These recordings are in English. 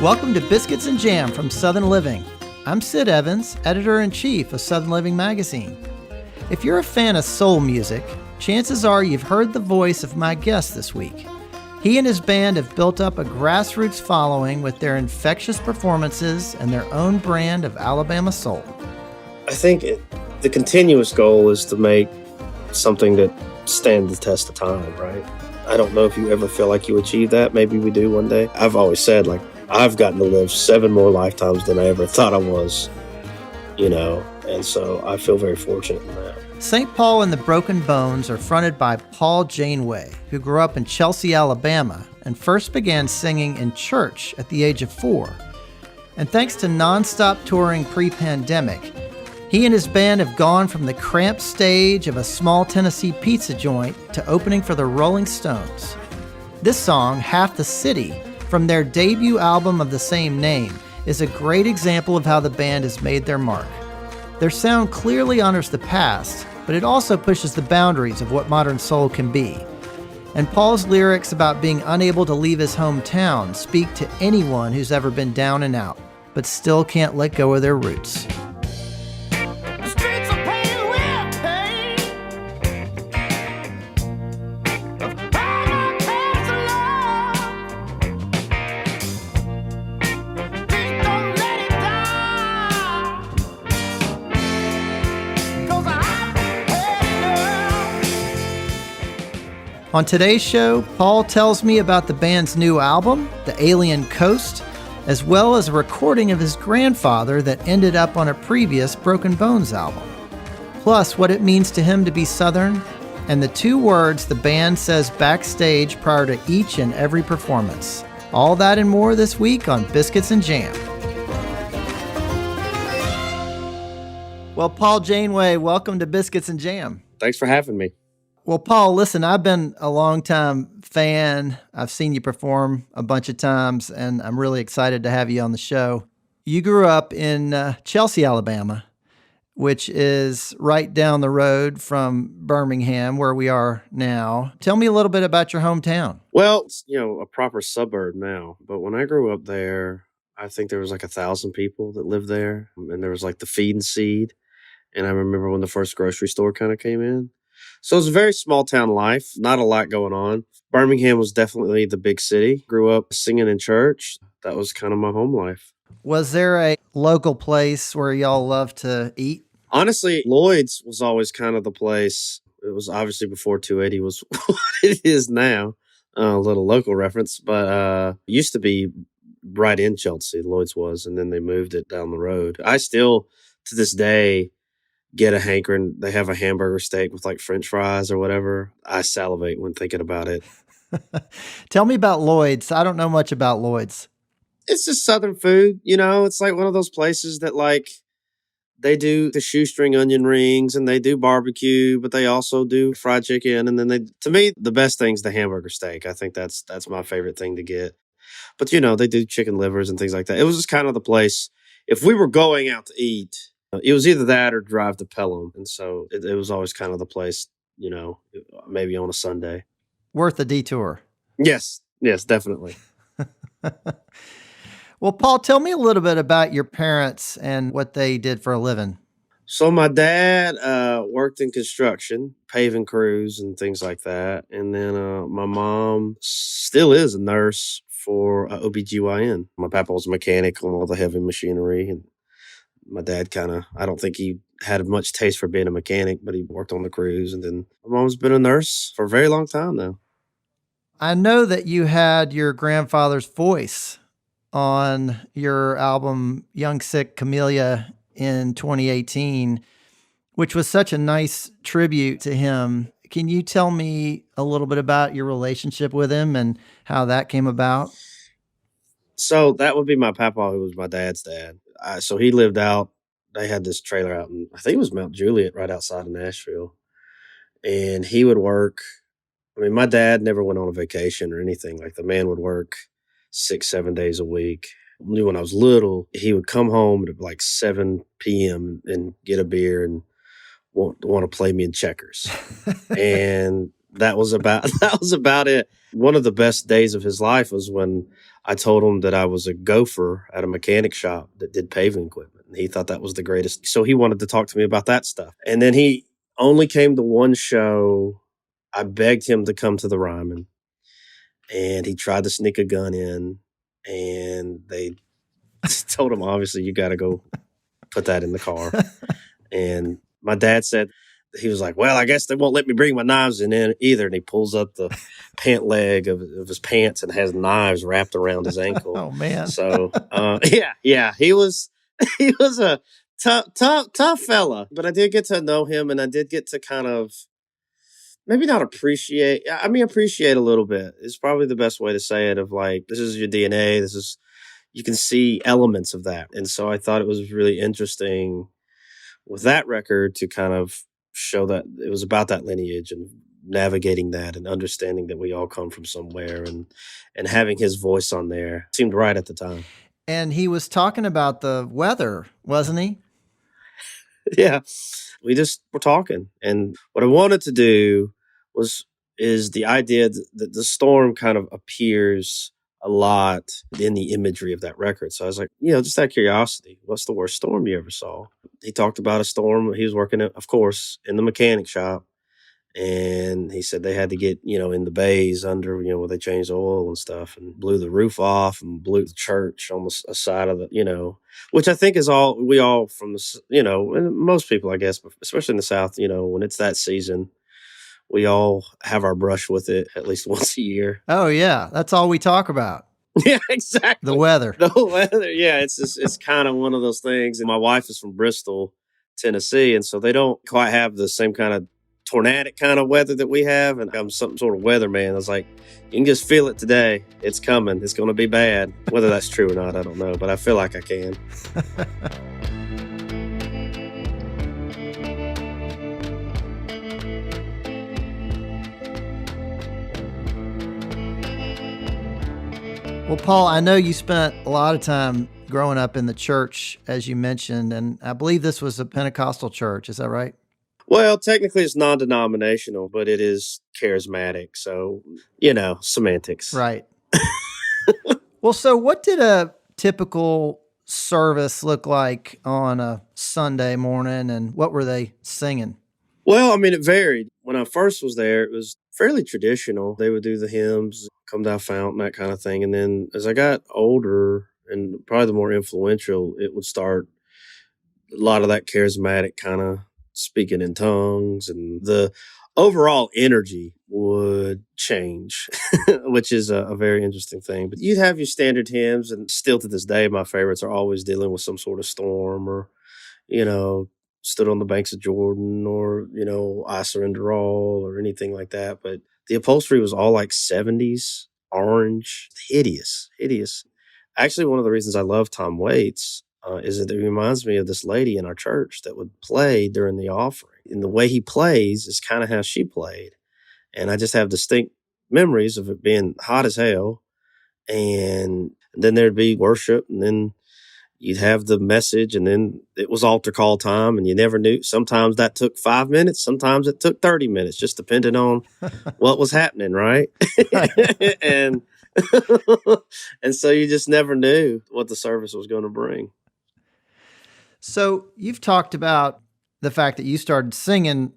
Welcome to Biscuits and Jam from Southern Living. I'm Sid Evans, editor-in-chief of Southern Living magazine. If you're a fan of soul music, chances are you've heard the voice of my guest this week. He and his band have built up a grassroots following with their infectious performances and their own brand of Alabama soul. I think the continuous goal is to make something that stands the test of time, right? I don't know if you ever feel like you achieve that. Maybe we do one day. I've always said, I've gotten to live 7 more lifetimes than I ever thought I was, and so I feel very fortunate in that. St. Paul and the Broken Bones are fronted by Paul Janeway, who grew up in Chelsea, Alabama, and first began singing in church at the age of 4. And thanks to nonstop touring pre-pandemic, he and his band have gone from the cramped stage of a small Tennessee pizza joint to opening for the Rolling Stones. This song, Half the City, from their debut album of the same name, is a great example of how the band has made their mark. Their sound clearly honors the past, but it also pushes the boundaries of what modern soul can be. And Paul's lyrics about being unable to leave his hometown speak to anyone who's ever been down and out, but still can't let go of their roots. On today's show, Paul tells me about the band's new album, The Alien Coast, as well as a recording of his grandfather that ended up on a previous Broken Bones album. Plus, what it means to him to be Southern, and the 2 words the band says backstage prior to each and every performance. All that and more this week on Biscuits and Jam. Well, Paul Janeway, welcome to Biscuits and Jam. Thanks for having me. Well, Paul, listen, I've been a long-time fan. I've seen you perform a bunch of times, and I'm really excited to have you on the show. You grew up in Chelsea, Alabama, which is right down the road from Birmingham, where we are now. Tell me a little bit about your hometown. Well, it's, a proper suburb now. But when I grew up there, I think there was 1,000 people that lived there. And there was the Feed and Seed. And I remember when the first grocery store kind of came in. So it was a very small town life, not a lot going on. Birmingham was definitely the big city. Grew up singing in church. That was kind of my home life. Was there a local place where y'all loved to eat? Honestly, Lloyd's was always kind of the place. It was obviously before 280 was what it is now. A little local reference, but it used to be right in Chelsea, Lloyd's was, and then they moved it down the road. I still, to this day, get a hankering. They have a hamburger steak with French fries or whatever. I salivate when thinking about it. Tell me about Lloyd's. I don't know much about Lloyd's. It's just Southern food. It's one of those places that they do the shoestring onion rings and they do barbecue, but they also do fried chicken. And then to me, the best thing's the hamburger steak. I think that's my favorite thing to get. But, they do chicken livers and things like that. It was just kind of the place. If we were going out to eat, it was either that or drive to Pelham. And so it was always kind of the place, maybe on a Sunday. Worth a detour. Yes, definitely. Well, Paul, tell me a little bit about your parents and what they did for a living. So my dad worked in construction, paving crews and things like that. And then my mom still is a nurse for OBGYN. My papa was a mechanic on all the heavy machinery, and my dad I don't think he had much taste for being a mechanic, but he worked on the crews. And then my mom's been a nurse for a very long time now. I know that you had your grandfather's voice on your album, Young Sick Camellia, in 2018, which was such a nice tribute to him. Can you tell me a little bit about your relationship with him and how that came about? So that would be my papa, who was my dad's dad. So he lived out, they had this trailer out in, I think it was Mount Juliet, right outside of Nashville. And he would work. My dad never went on a vacation or anything. The man would work 6-7 days a week. When I was little, he would come home at 7 p.m. and get a beer and want to play me in checkers. And that was about that was about it. One of the best days of his life was when I told him that I was a gopher at a mechanic shop that did paving equipment. And he thought that was the greatest. So he wanted to talk to me about that stuff. And then he only came to one show. I begged him to come to the Ryman, and he tried to sneak a gun in, and they told him, obviously, you got to go put that in the car. And my dad said, he was like, well, I guess they won't let me bring my knives in either. And he pulls up the pant leg of his pants and has knives wrapped around his ankle. Oh, man. So, yeah, he was a tough fella. But I did get to know him, and I did get to kind of maybe not appreciate. I mean, appreciate a little bit. It's probably the best way to say it. Of like, this is your DNA. You can see elements of that. And so I thought it was really interesting with that record to kind of show that it was about that lineage and navigating that and understanding that we all come from somewhere, and having his voice on there seemed right at the time. And he was talking about the weather, wasn't he? Yeah, we just were talking. And what I wanted to do is the idea that the storm kind of appears a lot in the imagery of that record. So I was like, just out of curiosity, what's the worst storm you ever saw? He talked about a storm. He was working, of course, in the mechanic shop. And he said they had to get, in the bays under, where they changed oil and stuff, and blew the roof off and blew the church on the side of the, which I think is we all from the, and most people, I guess, especially in the South, when it's that season, we all have our brush with it at least once a year. Oh, yeah. That's all we talk about. Yeah, exactly. The weather. Yeah, it's kind of one of those things. And my wife is from Bristol, Tennessee, and so they don't quite have the same kind of tornadic kind of weather that we have. And I'm some sort of weatherman. I was like, you can just feel it today. It's coming. It's going to be bad. Whether that's true or not, I don't know, but I feel like I can. Well, Paul, I know you spent a lot of time growing up in the church, as you mentioned, and I believe this was a Pentecostal church. Is that right? Well, technically it's non-denominational, but it is charismatic. So, semantics. Right. Well, so what did a typical service look like on a Sunday morning, and what were they singing? Well, I mean, it varied. When I first was there, it was fairly traditional. They would do the hymns, Come Thou Fountain, that kind of thing. And then as I got older and probably the more influential, it would start a lot of that charismatic kind of speaking in tongues, and the overall energy would change, which is a very interesting thing. But you'd have your standard hymns, and still to this day, my favorites are always dealing with some sort of storm, or, Stood on the Banks of Jordan, or, I Surrender All, or anything like that. But the upholstery was all like 70s, orange, hideous. Actually, one of the reasons I love Tom Waits is that it reminds me of this lady in our church that would play during the offering. And the way he plays is kind of how she played. And I just have distinct memories of it being hot as hell. And then there'd be worship, and then you'd have the message, and then it was altar call time, and you never knew. Sometimes that took 5 minutes. Sometimes it took 30 minutes, just depending on what was happening, right? and and so you just never knew what the service was going to bring. So you've talked about the fact that you started singing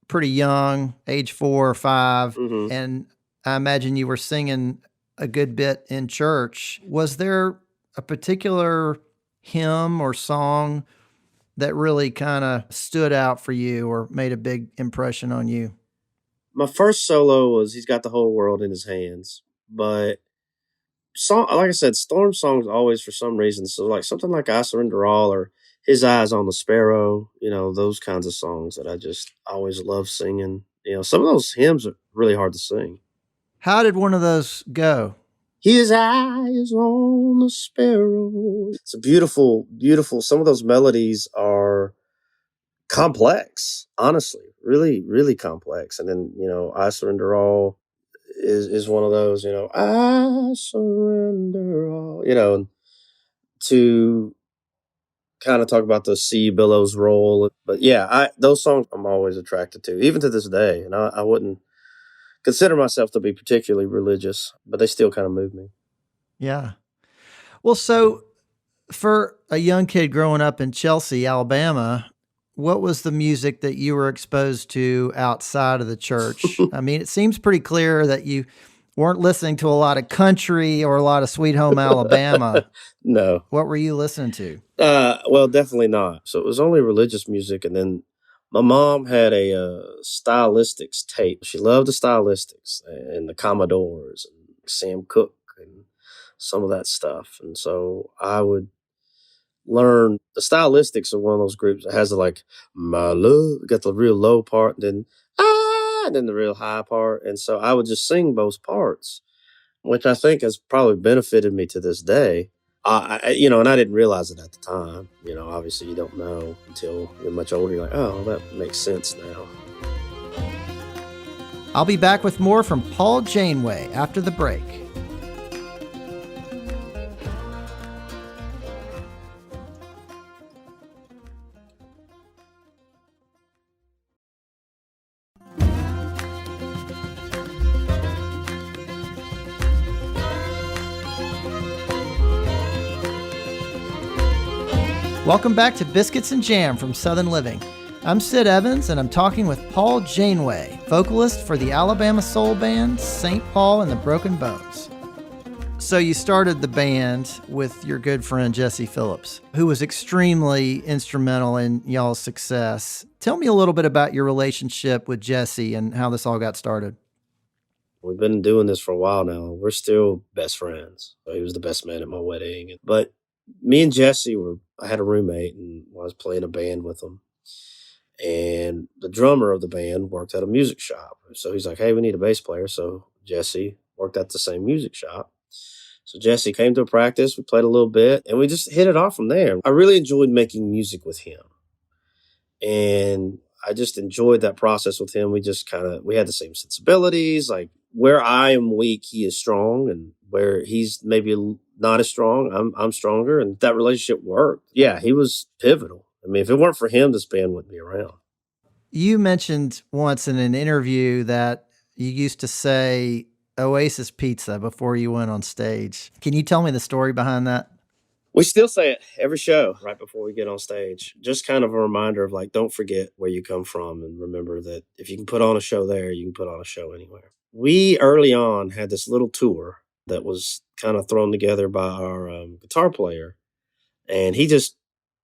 pretty young, age 4 or 5, Mm-hmm. and I imagine you were singing a good bit in church. Was there a particular hymn or song that really kind of stood out for you or made a big impression on you? My first solo was He's Got the Whole World in His Hands. But like I said, storm songs always, for some reason, so like something like I Surrender All, or His Eyes on the Sparrow, those kinds of songs that I just always love singing. Some of those hymns are really hard to sing. How did one of those go? His eyes on the sparrow. It's a beautiful, beautiful. Some of those melodies are complex, honestly, really, really complex. And then, I Surrender All is one of those, I surrender all, and to kind of talk about the sea billows roll. But yeah, those songs I'm always attracted to, even to this day. And I wouldn't consider myself to be particularly religious, but they still kind of move me. Yeah. Well, so for a young kid growing up in Chelsea, Alabama, what was the music that you were exposed to outside of the church? I mean, it seems pretty clear that you weren't listening to a lot of country or a lot of Sweet Home Alabama. No. What were you listening to? Well, definitely not. So it was only religious music. And then my mom had a Stylistics tape. She loved the Stylistics and the Commodores and Sam Cooke and some of that stuff. And so I would learn. The Stylistics are one of those groups that has like, my love, got the real low part, and then and then the real high part. And so I would just sing both parts, which I think has probably benefited me to this day. And I didn't realize it at the time. Obviously you don't know until you're much older. You're like, oh, that makes sense now. I'll be back with more from Paul Janeway after the break. Welcome back to Biscuits and Jam from Southern Living. I'm Sid Evans, and I'm talking with Paul Janeway, vocalist for the Alabama soul band St. Paul and the Broken Bones. So you started the band with your good friend Jesse Phillips, who was extremely instrumental in y'all's success. Tell me a little bit about your relationship with Jesse and how this all got started. We've been doing this for a while now. We're still best friends. He was the best man at my wedding. But me and Jesse I had a roommate, and I was playing a band with him. And the drummer of the band worked at a music shop. So he's like, hey, we need a bass player. So Jesse worked at the same music shop. So Jesse came to a practice. We played a little bit, and we just hit it off from there. I really enjoyed making music with him. And I just enjoyed that process with him. We had the same sensibilities. Like, where I am weak, he is strong. And where he's maybe not as strong, I'm stronger. And that relationship worked. Yeah, he was pivotal. I mean, if it weren't for him, this band wouldn't be around. You mentioned once in an interview that you used to say Oasis Pizza before you went on stage. Can you tell me the story behind that? We still say it every show right before we get on stage. Just kind of a reminder of like, don't forget where you come from, and remember that if you can put on a show there, you can put on a show anywhere. We early on had this little tour that was kind of thrown together by our guitar player, and he just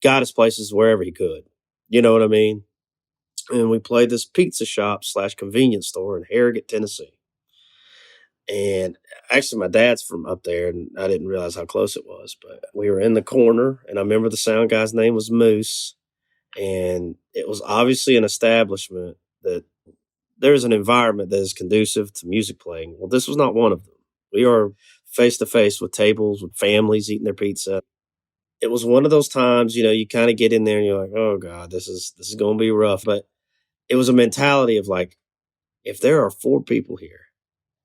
got us places wherever he could. You know what I mean? And we played this pizza shop / convenience store in Harrogate, Tennessee. And actually, my dad's from up there, and I didn't realize how close it was. But we were in the corner, and I remember the sound guy's name was Moose. And it was obviously an establishment that there's an environment that is conducive to music playing. Well, this was not one of them. We are face to face with tables, with families eating their pizza. It was one of those times, you kind of get in there and you're like, oh God, this is going to be rough. But it was a mentality of like, if there are 4 people here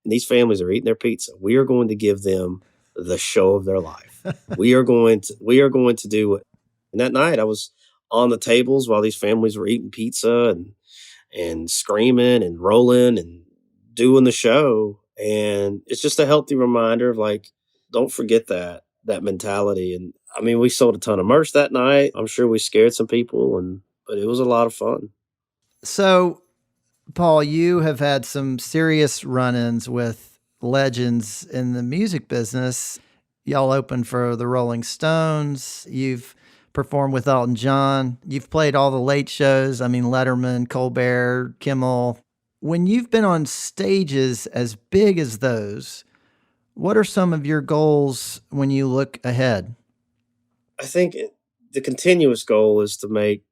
and these families are eating their pizza, we are going to give them the show of their life. we are going to do it. And that night I was on the tables while these families were eating pizza and screaming and rolling and doing the show. And it's just a healthy reminder of like, don't forget that mentality. And I mean, we sold a ton of merch that night. I'm sure we scared some people, but it was a lot of fun. So, Paul, you have had some serious run-ins with legends in the music business. Y'all opened for the Rolling Stones. You've performed with Elton John. You've played all the late shows. I mean, Letterman, Colbert, Kimmel. When you've been on stages as big as those, what are some of your goals when you look ahead? I think the continuous goal is to make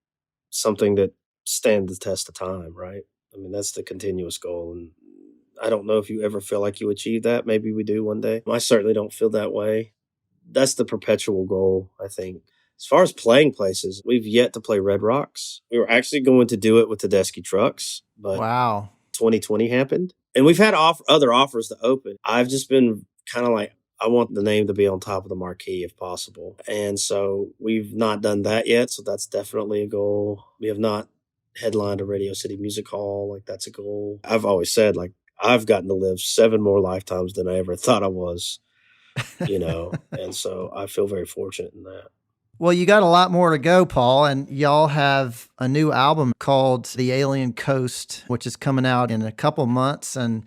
something that stands the test of time, right? I mean, that's the continuous goal. And I don't know if you ever feel like you achieve that. Maybe we do one day. I certainly don't feel that way. That's the perpetual goal, I think. As far as playing places, we've yet to play Red Rocks. We were actually going to do it with Tedeschi Trucks, but wow, 2020 happened. And we've had other offers to open. I've just been kind of like, I want the name to be on top of the marquee if possible. And so we've not done that yet. So that's definitely a goal. We have not headlined a Radio City Music Hall. Like, that's a goal. I've always said, like, I've gotten to live 7 more lifetimes than I ever thought I was, and so I feel very fortunate in that. Well, you got a lot more to go, Paul, and y'all have a new album called The Alien Coast, which is coming out in a couple months, and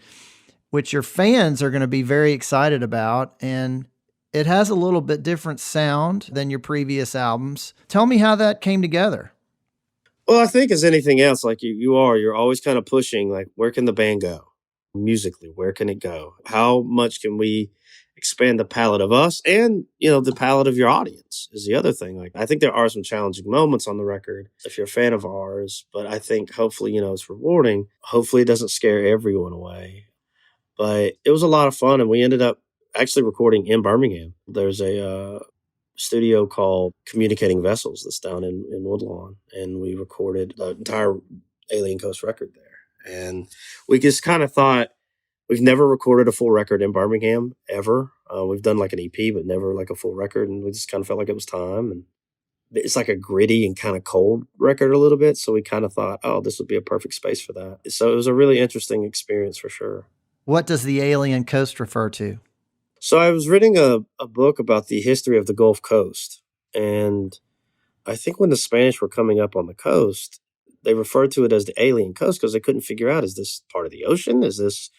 which your fans are going to be very excited about. And it has a little bit different sound than your previous albums. Tell me how that came together. Well, I think as anything else, like you're always kind of pushing, like, where can the band go musically? Where can it go? How much can we expand the palette of us and, the palette of your audience is the other thing. Like, I think there are some challenging moments on the record if you're a fan of ours, but I think hopefully, it's rewarding. Hopefully it doesn't scare everyone away. But it was a lot of fun, and we ended up actually recording in Birmingham. There's a studio called Communicating Vessels that's down in Woodlawn, and we recorded the entire Alien Coast record there. And we just kind of thought, we've never recorded a full record in Birmingham, ever. We've done like an EP, but never like a full record, and we just kind of felt like it was time. And it's like a gritty and kind of cold record a little bit, so we kind of thought, oh, this would be a perfect space for that. So it was a really interesting experience for sure. What does the Alien Coast refer to? So I was reading a book about the history of the Gulf Coast. And I think when the Spanish were coming up on the coast, they referred to it as the Alien Coast because they couldn't figure out, is this part of the ocean? Is this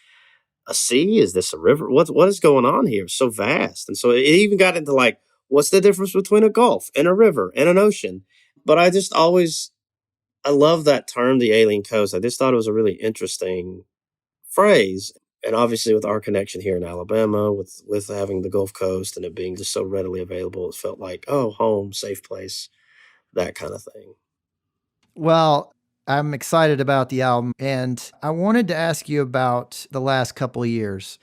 a sea? Is this a river? What is going on here? It's so vast. And so it even got into like, what's the difference between a gulf and a river and an ocean? But I love that term, the Alien Coast. I just thought it was a really interesting phrase. And obviously with our connection here in Alabama, with having the Gulf Coast and it being just so readily available, it felt like, oh, home, safe place, that kind of thing. Well, I'm excited about the album, and I wanted to ask you about the last couple of years.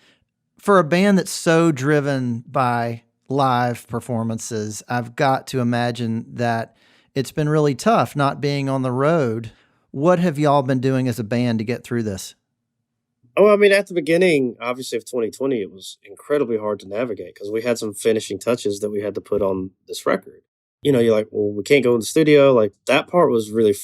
For a band that's so driven by live performances, I've got to imagine that it's been really tough not being on the road. What have y'all been doing as a band to get through this? Oh, I mean, at the beginning, obviously, of 2020, it was incredibly hard to navigate because we had some finishing touches that we had to put on this record. You're like, well, we can't go in the studio. Like, that part was really,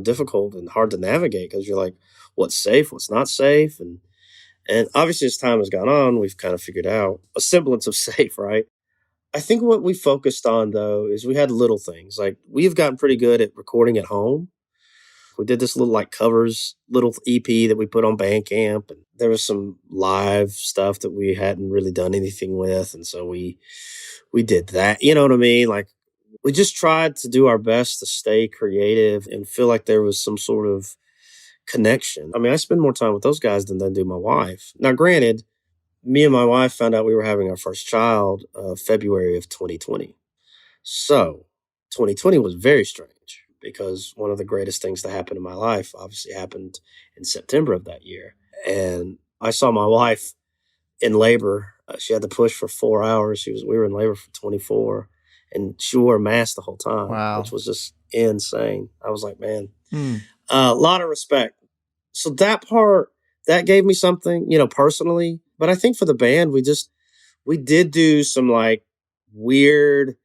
difficult and hard to navigate because you're like, what's safe, what's not safe? And obviously, as time has gone on, we've kind of figured out a semblance of safe, right? I think what we focused on, though, is we had little things. Like, we've gotten pretty good at recording at home. We did this little covers, little EP that we put on Bandcamp, and there was some live stuff that we hadn't really done anything with, and so we did that. You know what I mean? Like, we just tried to do our best to stay creative and feel like there was some sort of connection. I mean, I spend more time with those guys than I do my wife. Now, granted, me and my wife found out we were having our first child February of 2020. So 2020 was very strange because one of the greatest things that happened in my life obviously happened in September of that year. And I saw my wife in labor. She had to push for 4 hours. We were in labor for 24, and she wore a mask the whole time, Wow. Which was just insane. I was like, man, a lot of respect. So that part, that gave me something, personally. But I think for the band, we did do some weird,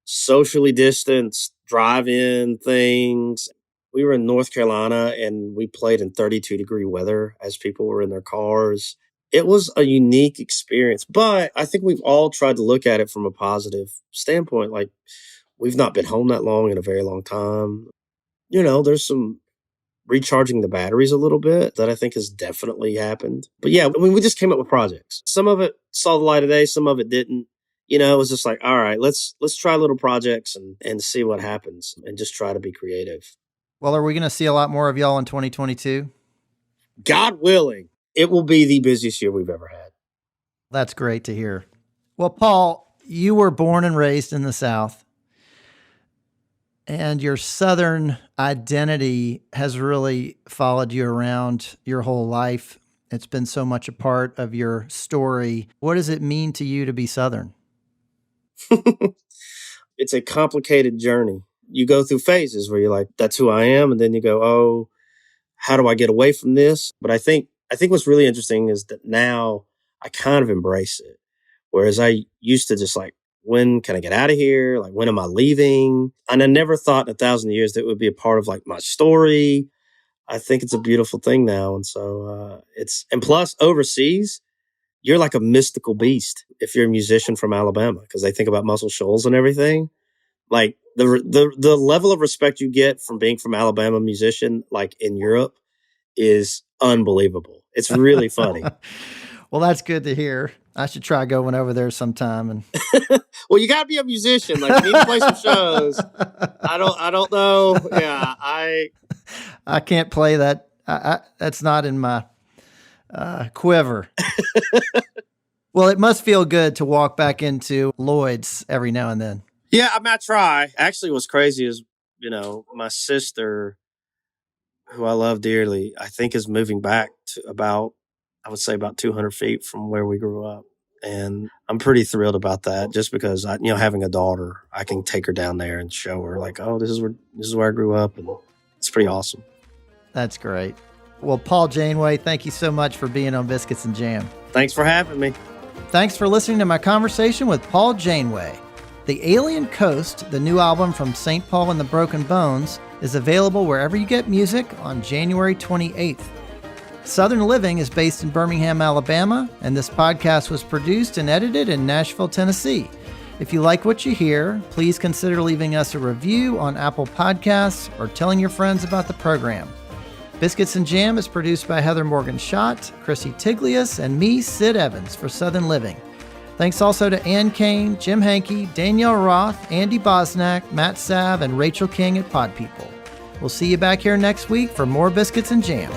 socially distanced drive-in things. We were in North Carolina and we played in 32-degree weather as people were in their cars. It was a unique experience, but I think we've all tried to look at it from a positive standpoint. Like, we've not been home that long in a very long time. There's some recharging the batteries a little bit that I think has definitely happened. But yeah, I mean, we just came up with projects. Some of it saw the light of day, some of it didn't. It was just like, all right, let's try little projects and see what happens and just try to be creative. Well, are we going to see a lot more of y'all in 2022? God willing, it will be the busiest year we've ever had. That's great to hear. Well, Paul, you were born and raised in the South, and your Southern identity has really followed you around your whole life. It's been so much a part of your story. What does it mean to you to be Southern? It's a complicated journey. You go through phases where you're like, that's who I am. And then you go, oh, how do I get away from this? But I think what's really interesting is that now I kind of embrace it. Whereas I used to just when can I get out of here? Like, when am I leaving? And I never thought in 1,000 years that it would be a part of my story. I think it's a beautiful thing now. And so and plus overseas, you're like a mystical beast if you're a musician from Alabama, because they think about Muscle Shoals and everything. Like the level of respect you get from being from Alabama musician, like in Europe, is unbelievable. It's really funny. Well, that's good to hear. I should try going over there sometime. And well, you got to be a musician. Like, you need to play some shows. I don't know. Yeah, I can't play that. That's not in my quiver. Well, it must feel good to walk back into Lloyd's every now and then. Yeah, I mean, I try. Actually, what's crazy is, my sister, who I love dearly, I think is moving back to about 200 feet from where we grew up. And I'm pretty thrilled about that, just because having a daughter, I can take her down there and show her like, oh, this is where I grew up. And it's pretty awesome. That's great. Well, Paul Janeway, thank you so much for being on Biscuits and Jam. Thanks for having me. Thanks for listening to my conversation with Paul Janeway. The Alien Coast, the new album from St. Paul and the Broken Bones, is available wherever you get music on January 28th. Southern Living is based in Birmingham, Alabama, and this podcast was produced and edited in Nashville, Tennessee. If you like what you hear, please consider leaving us a review on Apple Podcasts or telling your friends about the program. Biscuits and Jam is produced by Heather Morgan-Schott, Chrissy Tiglius, and me, Sid Evans, for Southern Living. Thanks also to Ann Kane, Jim Hankey, Danielle Roth, Andy Bosnack, Matt Sav, and Rachel King at Pod People. We'll see you back here next week for more Biscuits and Jam.